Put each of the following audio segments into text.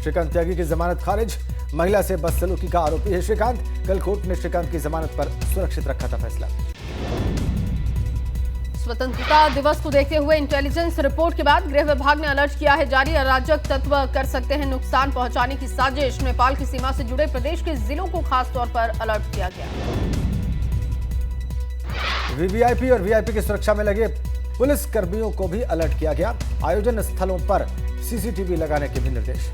श्रीकांत त्यागी की जमानत खारिज। महिला से बदसलूकी का आरोपी है श्रीकांत। कल कोर्ट ने श्रीकांत की जमानत पर सुरक्षित रखा था फैसला। स्वतंत्रता दिवस को देखते हुए इंटेलिजेंस रिपोर्ट के बाद गृह विभाग ने अलर्ट किया है जारी। अराजक तत्व कर सकते हैं नुकसान पहुंचाने की साजिश। नेपाल की सीमा से जुड़े प्रदेश के जिलों को खास तौर पर अलर्ट किया गया। वीवीआईपी और वीआईपी की सुरक्षा में लगे पुलिस कर्मियों को भी अलर्ट किया गया। आयोजन स्थलों पर सीसीटीवी लगाने के भी निर्देश।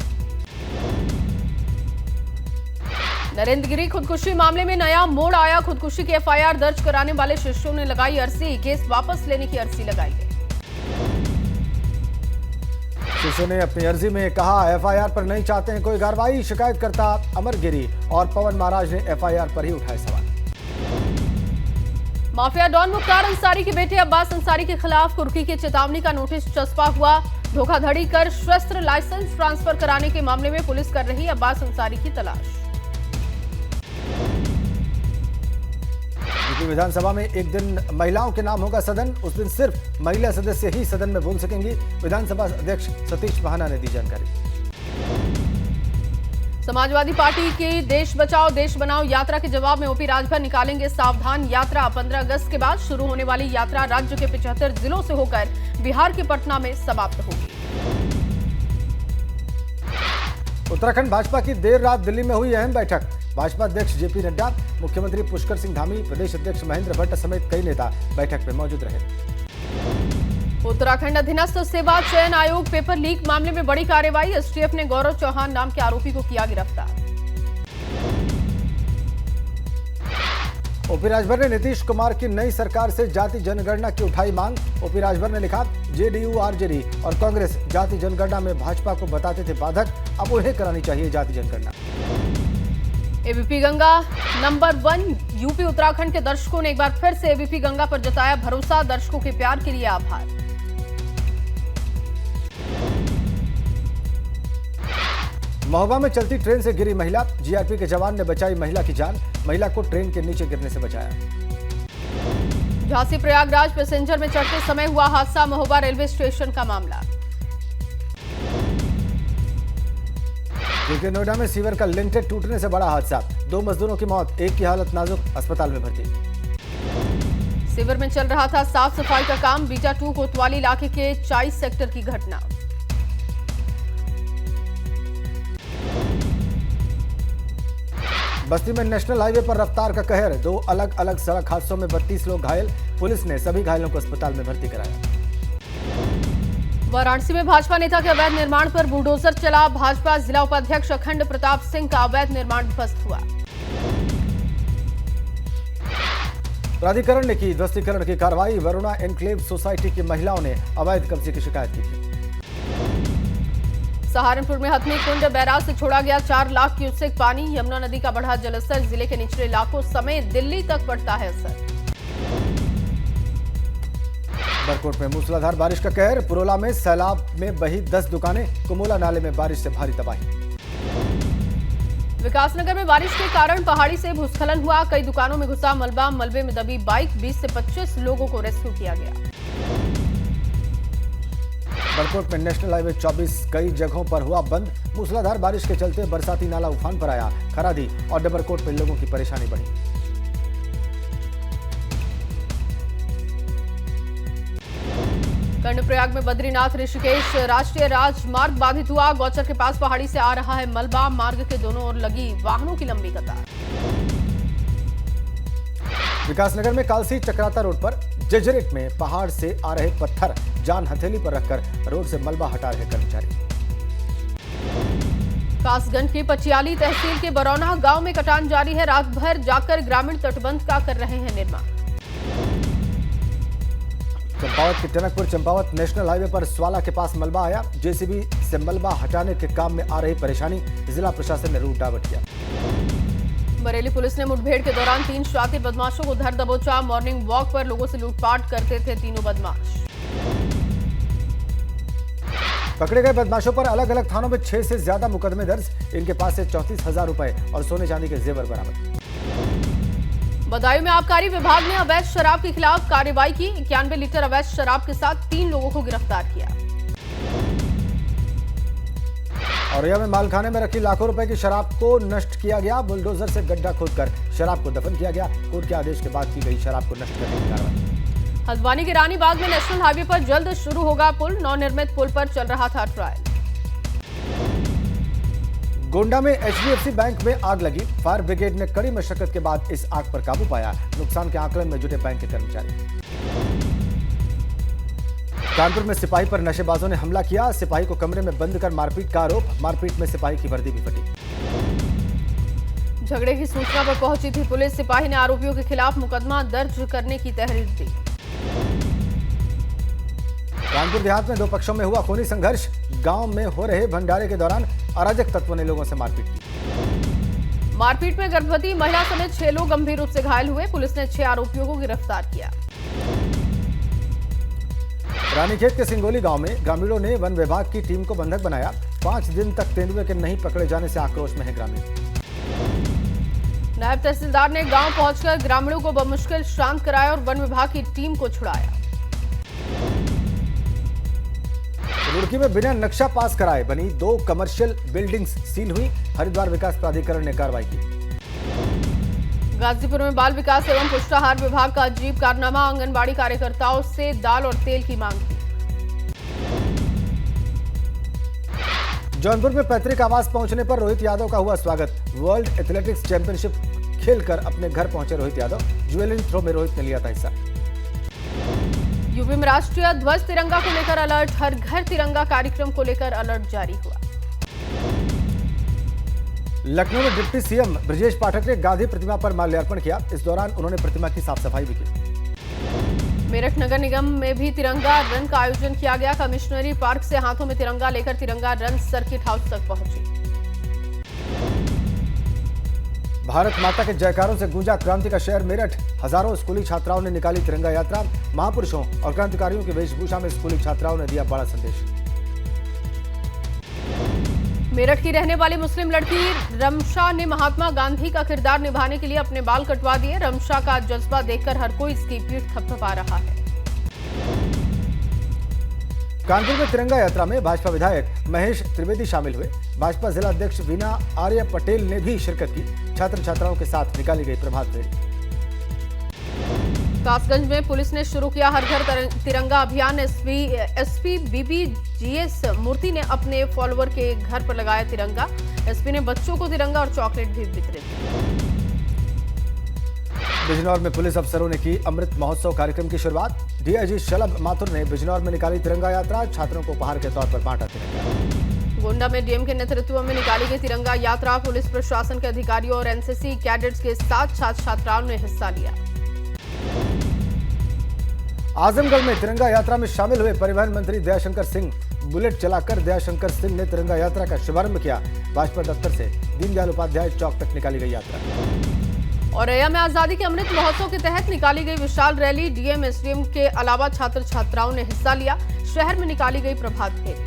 नरेंद्र गिरी खुदकुशी मामले में नया मोड़ आया। खुदकुशी की एफआईआर दर्ज कराने वाले शिष्यों ने लगाई अर्जी। केस वापस लेने की अर्जी लगाई गई। शिष्यों ने अपनी अर्जी में कहा एफआईआर पर नहीं चाहते हैं कोई कार्रवाई। शिकायतकर्ता अमर गिरी और पवन महाराज ने एफआईआर पर ही उठाए सवाल। माफिया डॉन मुख्तार अंसारी के बेटे अब्बास अंसारी के खिलाफ कुर्की की चेतावनी का नोटिस चस्पा हुआ। धोखाधड़ी कर शस्त्र लाइसेंस ट्रांसफर कराने के मामले में पुलिस कर रही अब्बास अंसारी की तलाश। यूपी विधानसभा में एक दिन महिलाओं के नाम होगा सदन। उस दिन सिर्फ महिला सदस्य ही सदन में बोल सकेंगी। विधानसभा अध्यक्ष सतीश महाना ने दी जानकारी। समाजवादी पार्टी की देश बचाओ देश बनाओ यात्रा के जवाब में ओपी राजभर निकालेंगे सावधान यात्रा। 15 अगस्त के बाद शुरू होने वाली यात्रा राज्य के 75 जिलों से होकर बिहार के पटना में समाप्त होगी। उत्तराखंड भाजपा की देर रात दिल्ली में हुई अहम बैठक। भाजपा अध्यक्ष जेपी नड्डा, मुख्यमंत्री पुष्कर सिंह धामी, प्रदेश अध्यक्ष महेंद्र भट्ट समेत कई नेता बैठक में मौजूद रहे। उत्तराखंड अधीनस्थ सेवा चयन आयोग पेपर लीक मामले में बड़ी कार्रवाई। एसटीएफ ने गौरव चौहान नाम के आरोपी को किया गिरफ्तार। ओपी राजभर ने नीतीश कुमार की नई सरकार से जाति जनगणना की उठाई मांग। ओपी राजभर ने लिखा जेडीयू, आरजेडी और कांग्रेस जाति जनगणना में भाजपा को बताते थे बाधक, अब उन्हें करानी चाहिए जाति जनगणना। ABP Ganga number 1 UP Uttarakhand के दर्शकों ने एक बार फिर से एबीपी गंगा पर जताया भरोसा। दर्शकों के प्यार के लिए आभार। महोबा में चलती ट्रेन से गिरी महिला। जीआरपी के जवान ने बचाई महिला की जान। महिला को ट्रेन के नीचे गिरने से बचाया। झांसी प्रयागराज पैसेंजर में चढ़ते समय हुआ हादसा। महोबा रेलवे स्टेशन का मामला। ग्रेटर नोएडा में सीवर का लिंटेड टूटने से बड़ा हादसा। 2 मजदूरों की मौत, एक की हालत नाजुक, अस्पताल में भर्ती। सीवर में चल रहा था साफ सफाई का काम। बीटा 2 कोतवाली इलाके के 40 सेक्टर की घटना। बस्ती में नेशनल हाईवे पर रफ्तार का कहर। 2 अलग अलग सड़क हादसों में 32 लोग घायल। पुलिस ने सभी घायलों को अस्पताल में भर्ती कराया। वाराणसी में भाजपा नेता के अवैध निर्माण पर बुलडोजर चला। भाजपा जिला उपाध्यक्ष अखंड प्रताप सिंह का अवैध निर्माण ध्वस्त हुआ। प्राधिकरण ने की ध्वस्तीकरण की कार्रवाई। वरुणा एनक्लेव सोसाइटी की महिलाओं ने अवैध कब्जे की शिकायत की थी। सहारनपुर में हथनी कुंड बैराज से छोड़ा गया 4 लाख क्यूसेक पानी। यमुना नदी का बढ़ा जलस्तर। जिले के निचले इलाकों समेत दिल्ली तक पड़ता है असर। बरकोट में मूसलाधार बारिश का कहर। पुरोला में सैलाब में बही 10 दुकानें। कुमोला नाले में बारिश से भारी तबाही। विकासनगर में बारिश के कारण पहाड़ी से भूस्खलन हुआ। कई दुकानों में घुसा मलबा। मलबे में दबी बाइक। 20 से 25 लोगों को रेस्क्यू किया गया। बरकोट में नेशनल हाईवे 24 कई जगहों पर हुआ बंद। मूसलाधार बारिश के चलते बरसाती नाला उफान पर आया। खरादी और डबरकोट में लोगों की परेशानी बढ़ी। कर्णप्रयाग में बद्रीनाथ ऋषिकेश राष्ट्रीय राजमार्ग बाधित हुआ। गौचर के पास पहाड़ी से आ रहा है मलबा। मार्ग के दोनों ओर लगी वाहनों की लंबी कतार। विकासनगर में कालसी चक्राता रोड पर जजरेट में पहाड़ से आ रहे पत्थर जान हथेली पर रखकर रोड से मलबा हटा रहे कर्मचारी। कासगंज की पचियाली तहसील के बरौना गांव में कटान जारी है। रात भर जाकर ग्रामीण तटबंध का कर रहे हैं निर्माण। चंपावत के टनकपुर चंपावत नेशनल हाईवे पर स्वाला के पास मलबा आया। जेसीबी से मलबा हटाने के काम में आ रही परेशानी। जिला प्रशासन ने रूट डाइवर्ट किया। बरेली पुलिस ने मुठभेड़ के दौरान 3 शातिर बदमाशों को धर दबोचा। मॉर्निंग वॉक पर लोगों से लूटपाट करते थे तीनों बदमाश। पकड़े गए बदमाशों पर अलग अलग थानों में 6 से ज्यादा मुकदमे दर्ज। इनके पास से 34,000 रुपए और सोने चांदी के जेवर बरामद। बदायूं में आबकारी विभाग ने अवैध शराब के खिलाफ कार्रवाई की। 91 लीटर अवैध शराब के साथ 3 लोगों को गिरफ्तार किया। औरैया में मालखाने में रखी लाखों रुपए की शराब को नष्ट किया गया। बुलडोजर से गड्ढा खोदकर शराब को दफन किया गया। कोर्ट के आदेश के बाद की गई शराब को नष्ट करने की कार्रवाई। हल्द्वानी के रानीबाग में नेशनल हाईवे पर जल्द शुरू होगा पुल। नवनिर्मित पुल पर चल रहा था ट्रायल। गोंडा में HDFC बैंक में आग लगी। फायर ब्रिगेड ने कड़ी मशक्कत के बाद इस आग पर काबू पाया। नुकसान के आकलन में जुटे बैंक के कर्मचारी। कानपुर में सिपाही पर नशेबाजों ने हमला किया। सिपाही को कमरे में बंद कर मारपीट का आरोप। मारपीट में सिपाही की वर्दी भी फटी। झगड़े की सूचना पर पहुंची थी पुलिस। सिपाही ने आरोपियों के खिलाफ मुकदमा दर्ज करने की तहरीर दी। कानपुर देहात में दो पक्षों में हुआ खूनी संघर्ष। गांव में हो रहे भंडारे के दौरान अराजक तत्वों ने लोगों से मारपीट की। मारपीट में गर्भवती महिला समेत 6 लोग गंभीर रूप से घायल हुए। पुलिस ने 6 आरोपियों को गिरफ्तार किया। रानीखेत के सिंगोली गांव में ग्रामीणों ने वन विभाग की टीम को बंधक बनाया। 5 दिन तक तेंदुए के नहीं पकड़े जाने से आक्रोश में है ग्रामीण। नायब तहसीलदार ने गांव पहुंचकर ग्रामीणों को बमुश्किल शांत कराया और वन विभाग की टीम को छुड़ाया। रुड़की में बिना नक्शा पास कराए बनी 2 कमर्शियल बिल्डिंग्स सील हुई। हरिद्वार विकास प्राधिकरण ने कार्रवाई की। गाजीपुर में बाल विकास एवं पुष्टाहार विभाग का अजीब कारनामा। आंगनबाड़ी कार्यकर्ताओं से दाल और तेल की मांग की। जौनपुर में पैतृक आवास पहुंचने पर रोहित यादव का हुआ स्वागत। वर्ल्ड एथलेटिक्स चैंपियनशिप खेलकर अपने घर पहुंचे रोहित यादव। ज्वेलिन थ्रो में रोहित ने लिया था हिस्सा। यूपी में राष्ट्रीय ध्वज तिरंगा को लेकर अलर्ट। हर घर तिरंगा कार्यक्रम को लेकर अलर्ट जारी हुआ। लखनऊ में डिप्टी सीएम ब्रजेश पाठक ने गांधी प्रतिमा पर माल्यार्पण किया। इस दौरान उन्होंने प्रतिमा की साफ सफाई भी की। मेरठ नगर निगम में भी तिरंगा रन का आयोजन किया गया। कमिश्नरी पार्क से हाथों में तिरंगा लेकर तिरंगा रन सर्किट हाउस तक पहुंची। भारत माता के जयकारों से गूंजा क्रांति का शहर मेरठ। हजारों स्कूली छात्राओं ने निकाली तिरंगा यात्रा। महापुरुषों और क्रांतिकारियों की वेशभूषा में स्कूली छात्राओं ने दिया बड़ा संदेश। मेरठ की रहने वाली मुस्लिम लड़की रमशा ने महात्मा गांधी का किरदार निभाने के लिए अपने बाल कटवा दिए। रमशा का जज्बा देखकर हर कोई इसकी पीठ थपथपा रहा है। कानपुर में तिरंगा यात्रा में भाजपा विधायक महेश त्रिवेदी शामिल हुए। भाजपा जिला अध्यक्ष वीना आर्य पटेल ने भी शिरकत की। छात्र छात्राओं के साथ निकाली गई प्रभात फेरी। कासगंज में पुलिस ने शुरू किया हर घर तिरंगा अभियान। एसपी BBGS मूर्ति ने अपने फॉलोअर के घर पर लगाया तिरंगा। एसपी ने बच्चों को तिरंगा और चॉकलेट भी वितरित की। बिजनौर में पुलिस अफसरों ने की अमृत महोत्सव कार्यक्रम की शुरुआत। डीआईजी शलभ माथुर ने बिजनौर में निकाली तिरंगा यात्रा। छात्रों को उपहार के तौर पर बांटा तिरंगा। गोंडा में डीएम के नेतृत्व में निकाली गई तिरंगा यात्रा। पुलिस प्रशासन के अधिकारियों और एनसीसी कैडेट्स के साथ छात्र छात्राओं ने हिस्सा लिया। आजमगढ़ में तिरंगा यात्रा में शामिल हुए परिवहन मंत्री दयाशंकर सिंह। बुलेट चलाकर दयाशंकर सिंह ने तिरंगा यात्रा का शुभारंभ किया। भाजपा दफ्तर से दीनदयाल उपाध्याय चौक तक निकाली गई यात्रा। औरैया में आजादी के अमृत महोत्सव के तहत निकाली गई विशाल रैली। डीएम एसडीएम के अलावा छात्र छात्राओं ने हिस्सा लिया। शहर में निकाली गई प्रभात फेरी।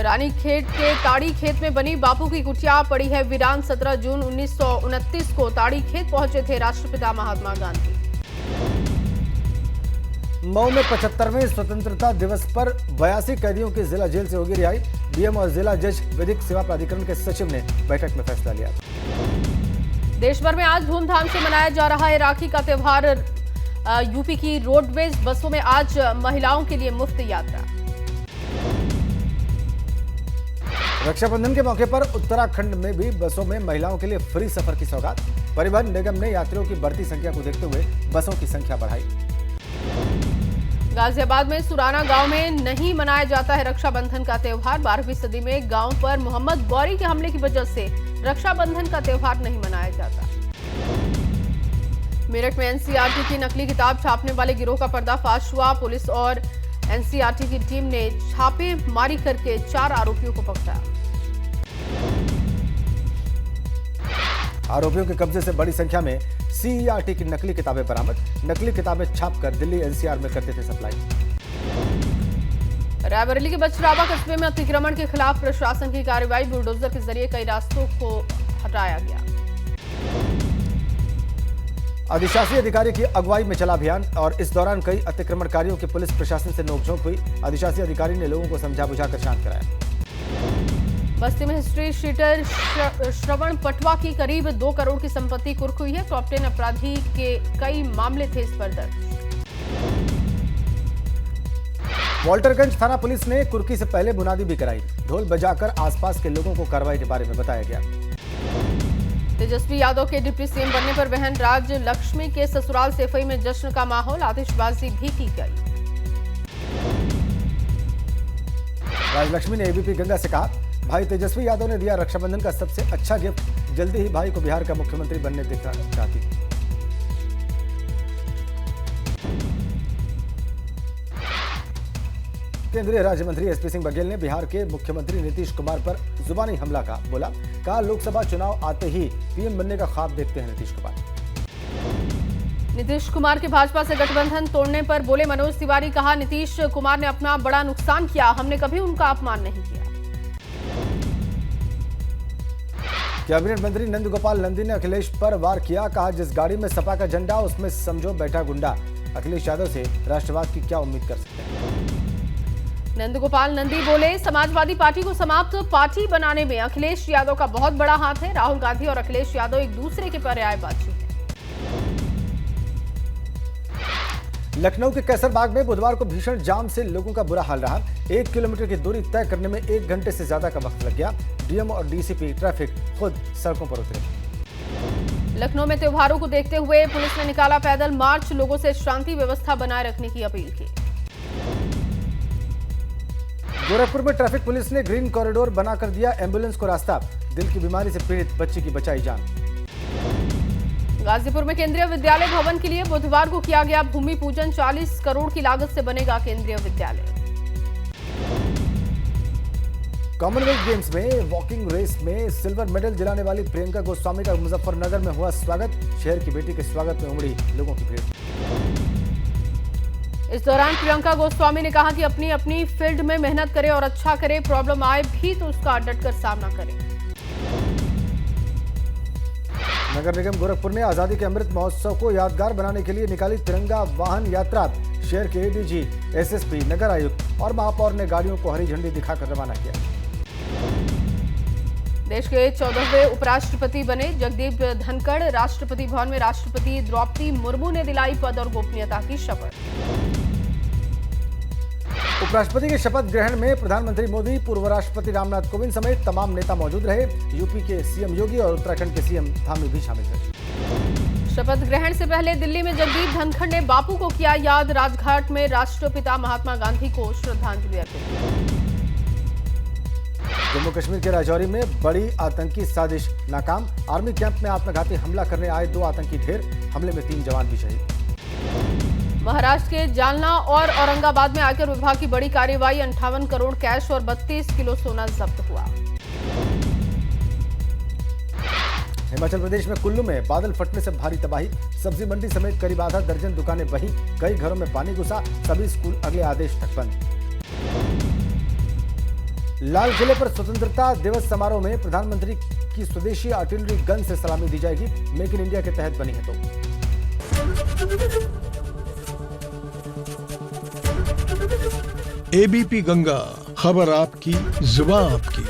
रानीखेत के ताड़ी खेत में बनी बापू की कुटिया पड़ी है वीरान। 17 जून 1929 को ताड़ी खेत पहुंचे थे राष्ट्रपिता महात्मा गांधी। मऊ में 75वें स्वतंत्रता दिवस पर 82 कैदियों की जिला जेल से होगी रिहाई। डीएम और जिला जज विधिक सेवा प्राधिकरण के सचिव ने बैठक में फैसला लिया। देश भर में आज धूमधाम से मनाया जा रहा है राखी का त्योहार। यूपी की रोडवेज बसों में आज महिलाओं के लिए मुफ्त यात्रा। रक्षाबंधन के मौके पर उत्तराखंड में भी बसों में महिलाओं के लिए फ्री सफर की सौगात। परिवहन निगम ने यात्रियों की बढ़ती संख्या को देखते हुए बसों की संख्या बढ़ाई। गाजियाबाद में सुराना गांव में नहीं मनाया जाता है रक्षाबंधन का त्योहार। 12वीं सदी में गांव पर मोहम्मद गौरी के हमले की वजह से रक्षाबंधन का त्योहार नहीं मनाया जाता। मेरठ में एनसीईआरटी की नकली किताब छापने वाले गिरोह का पर्दाफाश हुआ। पुलिस और एनसीईआरटी की टीम ने छापेमारी करके 4 आरोपियों को पकड़ा। आरोपियों के कब्जे से बड़ी संख्या में सीईआरटी की नकली किताबें बरामद। नकली किताबें छापकर दिल्ली एनसीआर में करते थे सप्लाई। रायबरेली के बछरावा कस्बे में अतिक्रमण के खिलाफ प्रशासन की कार्रवाई। बुलडोजर के जरिए कई रास्तों को हटाया गया। अधिशासी अधिकारी की अगुवाई में चला अभियान और इस दौरान कई अतिक्रमणकारियों की पुलिस प्रशासन से नोकझोंक हुई। अधिशासी अधिकारी ने लोगों को समझा बुझाकर शांत कराया। बस्ती में हिस्ट्री शीटर श्रवण पटवा की करीब 2 करोड़ की संपत्ति कुर्क हुई है। टॉप 10 अपराधी के कई मामले थे इस पर दर्ज। वाल्टरगंज थाना पुलिस ने कुर्की से पहले बुनियादी भी कराई। ढोल बजाकर आसपास के लोगों को कार्रवाई के बारे में बताया गया। तेजस्वी यादव के डिप्टी सीएम बनने पर बहन राज लक्ष्मी के ससुराल सेफई में जश्न का माहौल, आतिशबाजी भी की गई। राजलक्ष्मी ने एबीपी गंगा से कहा, भाई तेजस्वी यादव ने दिया रक्षाबंधन का सबसे अच्छा गिफ्ट। जल्दी ही भाई को बिहार का मुख्यमंत्री बनने देखना चाहती थी। केंद्रीय राज्य मंत्री एसपी सिंह बघेल ने बिहार के मुख्यमंत्री नीतीश कुमार पर जुबानी हमला का कहा लोकसभा चुनाव आते ही पीएम बनने का ख्वाब देखते हैं नीतीश कुमार। नीतीश कुमार के भाजपा से गठबंधन तोड़ने पर बोले मनोज तिवारी, कहा नीतीश कुमार ने अपना बड़ा नुकसान किया, हमने कभी उनका अपमान नहीं किया। कैबिनेट मंत्री नंदगोपाल नंदी ने अखिलेश पर वार किया, कहा जिस गाड़ी में सपा का झंडा उसमें समझो बैठा गुंडा। अखिलेश यादव से राष्ट्रवाद की क्या उम्मीद कर सकते हैं। नंदगोपाल नंदी बोले समाजवादी पार्टी को समाप्त पार्टी बनाने में अखिलेश यादव का बहुत बड़ा हाथ है। राहुल गांधी और अखिलेश यादव एक दूसरे के पर्यायवाची हैं। लखनऊ के कैसरबाग में बुधवार को भीषण जाम से लोगों का बुरा हाल रहा। 1 किलोमीटर की दूरी तय करने में 1 घंटे से ज्यादा का वक्त लग गया। डीएम और डीसीपी ट्रैफिक खुद सड़कों पर उतरे। लखनऊ में त्योहारों को देखते हुए पुलिस ने निकाला पैदल मार्च, लोगों से शांति व्यवस्था बनाए रखने की अपील की। गोरखपुर में ट्रैफिक पुलिस ने ग्रीन कॉरिडोर बनाकर दिया एम्बुलेंस को रास्ता। दिल की बीमारी से पीड़ित बच्ची की बचाई जान। गाजीपुर में केंद्रीय विद्यालय भवन के लिए बुधवार को किया गया भूमि पूजन। 40 करोड़ की लागत से बनेगा केंद्रीय विद्यालय। कॉमनवेल्थ गेम्स में वॉकिंग रेस में सिल्वर मेडल दिलाने वाली प्रियंका गोस्वामी का मुजफ्फरनगर में हुआ स्वागत। शहर की बेटी के स्वागत में उमड़ी लोगों की भीड़। इस दौरान प्रियंका गोस्वामी ने कहा कि अपनी अपनी फील्ड में मेहनत करे और अच्छा करे, प्रॉब्लम आए भी तो उसका डटकर सामना करे। नगर निगम गोरखपुर ने आजादी के अमृत महोत्सव को यादगार बनाने के लिए निकाली तिरंगा वाहन यात्रा। शहर के एडीजी, एसएसपी, नगर आयुक्त और महापौर ने गाड़ियों को हरी झंडी दिखाकर रवाना किया। देश के 14वें उपराष्ट्रपति बने जगदीप धनखड़। राष्ट्रपति भवन में राष्ट्रपति द्रौपदी मुर्मू ने दिलाई पद और गोपनीयता की शपथ। उपराष्ट्रपति के शपथ ग्रहण में प्रधानमंत्री मोदी, पूर्व राष्ट्रपति रामनाथ कोविंद समेत तमाम नेता मौजूद रहे। यूपी के सीएम योगी और उत्तराखंड के सीएम धामी भी शामिल थे। शपथ ग्रहण से पहले दिल्ली में जगदीप धनखड़ ने बापू को किया याद। राजघाट में राष्ट्रपिता महात्मा गांधी को श्रद्धांजलि अर्पित की। जम्मू कश्मीर के राजौरी में बड़ी आतंकी साजिश नाकाम। आर्मी कैंप में आत्मघाती हमला करने आए 2 आतंकी ढेर। हमले में 3 जवान भी शहीद। महाराष्ट्र के जालना और औरंगाबाद में आयकर विभाग की बड़ी कार्रवाई। 58 करोड़ कैश और 32 किलो सोना जब्त हुआ। हिमाचल प्रदेश में कुल्लू में बादल फटने से भारी तबाही। सब्जी मंडी समेत करीब आधा दर्जन दुकानें बही। कई घरों में पानी घुसा। सभी स्कूल अगले आदेश तक बंद। लाल किले पर स्वतंत्रता दिवस समारोह में प्रधानमंत्री की स्वदेशी आर्टिलरी गन से सलामी दी जाएगी। मेक इन इंडिया के तहत बनी है तो। एबीपी गंगा, खबर आपकी, जुबान आपकी।